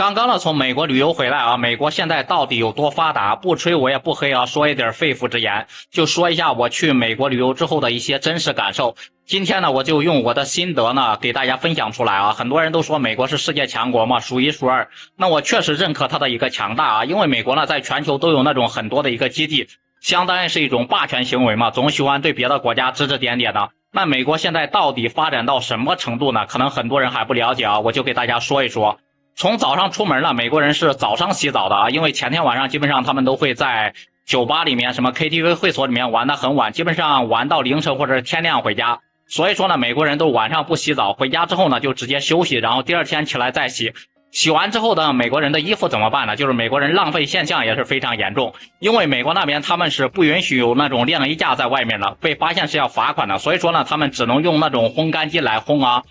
刚刚呢从美国旅游回来啊，美国现在到底有多发达？不吹我也不黑啊，说一点肺腑之言，就说一下我去美国旅游之后的一些真实感受。今天呢，我就用我的心得呢给大家分享出来啊。很多人都说美国是世界强国嘛，数一数二。那我确实认可它的一个强大啊，因为美国呢在全球都有那种很多的一个基地，相当于是一种霸权行为嘛，总喜欢对别的国家指指点点的。那美国现在到底发展到什么程度呢？可能很多人还不了解啊，我就给大家说一说。从早上出门了，美国人是早上洗澡的啊，因为前天晚上基本上他们都会在酒吧里面、什么 KTV 会所里面玩得很晚，基本上玩到凌晨或者天亮回家。所以说呢，美国人都晚上不洗澡，回家之后呢就直接休息，然后第二天起来再洗。洗完之后呢，美国人的衣服怎么办呢？就是美国人浪费现象也是非常严重，因为美国那边他们是不允许有那种晾衣架在外面的，被发现是要罚款的。所以说呢，他们只能用那种烘干机来烘啊。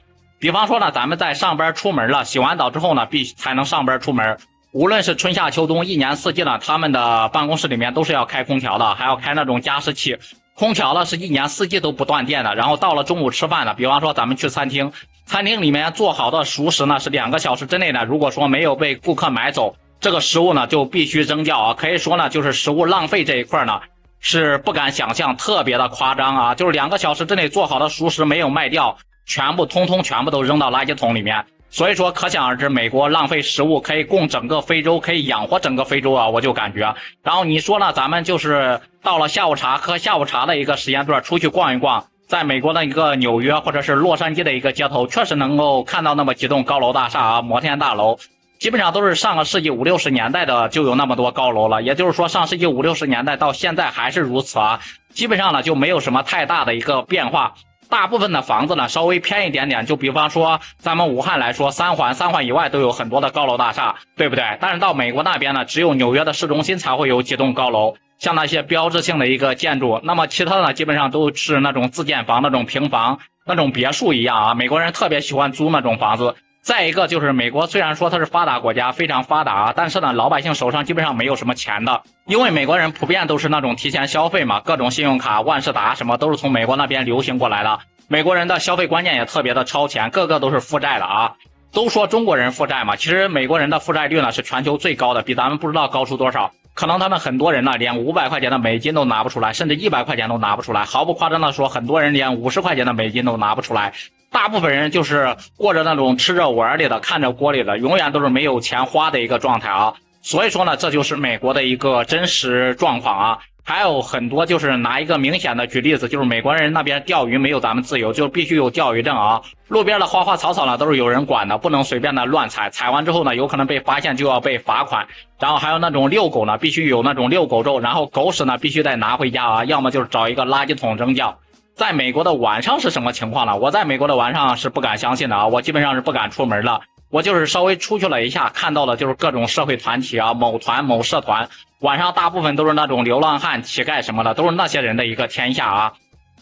比方说呢，咱们在上班出门了，洗完澡之后呢，才能上班出门。无论是春夏秋冬，一年四季呢，他们的办公室里面都是要开空调的，还要开那种加湿器。空调呢是一年四季都不断电的。然后到了中午吃饭了，比方说咱们去餐厅，餐厅里面做好的熟食呢是2个小时之内呢，如果说没有被顾客买走，这个食物呢就必须扔掉啊。可以说呢，就是食物浪费这一块呢是不敢想象，特别的夸张啊。就是2个小时之内做好的熟食没有卖掉，全部都扔到垃圾桶里面。所以说可想而知，美国浪费食物可以供整个非洲，可以养活整个非洲啊，我就感觉。然后你说呢，咱们就是到了下午茶喝下午茶的一个时间段出去逛一逛，在美国的一个纽约或者是洛杉矶的一个街头，确实能够看到那么几栋高楼大厦啊，摩天大楼，基本上都是上个世纪50、60年代的就有那么多高楼了。也就是说上世纪50、60年代到现在还是如此啊，基本上呢就没有什么太大的一个变化。大部分的房子呢稍微偏一点点，就比方说咱们武汉来说，三环以外都有很多的高楼大厦，对不对？但是到美国那边呢，只有纽约的市中心才会有几栋高楼，像那些标志性的一个建筑。那么其他的呢，基本上都是那种自建房、那种平房、那种别墅一样啊。美国人特别喜欢租那种房子。再一个就是美国虽然说它是发达国家，非常发达啊，但是呢老百姓手上基本上没有什么钱的，因为美国人普遍都是那种提前消费嘛，各种信用卡、万事达什么都是从美国那边流行过来的。美国人的消费观念也特别的超前，个个都是负债的啊。都说中国人负债嘛，其实美国人的负债率呢是全球最高的，比咱们不知道高出多少。可能他们很多人呢连500块钱的美金都拿不出来，甚至100块钱都拿不出来。毫不夸张的说，很多人连50块钱的美金都拿不出来。大部分人就是过着那种吃着碗里的看着锅里的，永远都是没有钱花的一个状态啊。所以说呢，这就是美国的一个真实状况啊。还有很多就是拿一个明显的举例子，就是美国人那边钓鱼没有咱们自由，就必须有钓鱼证啊。路边的花花草草呢都是有人管的，不能随便的乱采，采完之后呢有可能被发现就要被罚款。然后还有那种遛狗呢，必须有那种遛狗证，然后狗屎呢必须得拿回家啊，要么就是找一个垃圾桶扔掉。在美国的晚上是什么情况呢？我在美国的晚上是不敢相信的啊，我基本上是不敢出门的。我就是稍微出去了一下，看到的就是各种社会团体啊，某团某社团，晚上大部分都是那种流浪汉、乞丐什么的，都是那些人的一个天下啊。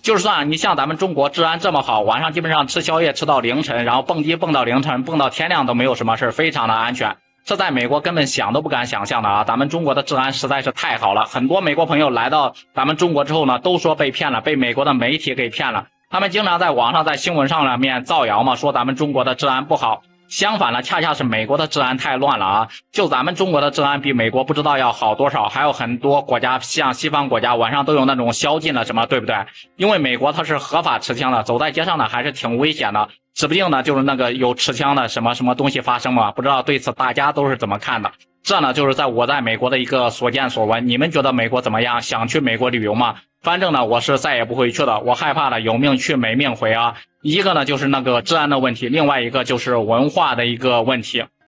就算你像咱们中国治安这么好，晚上基本上吃宵夜吃到凌晨，然后蹦迪蹦到凌晨，蹦到天亮都没有什么事，非常的安全。这在美国根本想都不敢想象的啊！咱们中国的治安实在是太好了，很多美国朋友来到咱们中国之后呢，都说被骗了，被美国的媒体给骗了。他们经常在网上在新闻上面造谣嘛，说咱们中国的治安不好。相反呢，恰恰是美国的治安太乱了啊！就咱们中国的治安比美国不知道要好多少，还有很多国家像西方国家晚上都有那种宵禁了什么，对不对？因为美国它是合法持枪的，走在街上呢还是挺危险的，指不定呢就是那个有持枪的什么东西发生嘛，不知道对此大家都是怎么看的。这呢就是我在美国的一个所见所闻，你们觉得美国怎么样？想去美国旅游吗？反正呢我是再也不会去的，我害怕的有命去没命回啊。一个呢就是那个治安的问题，另外一个就是文化的一个问题。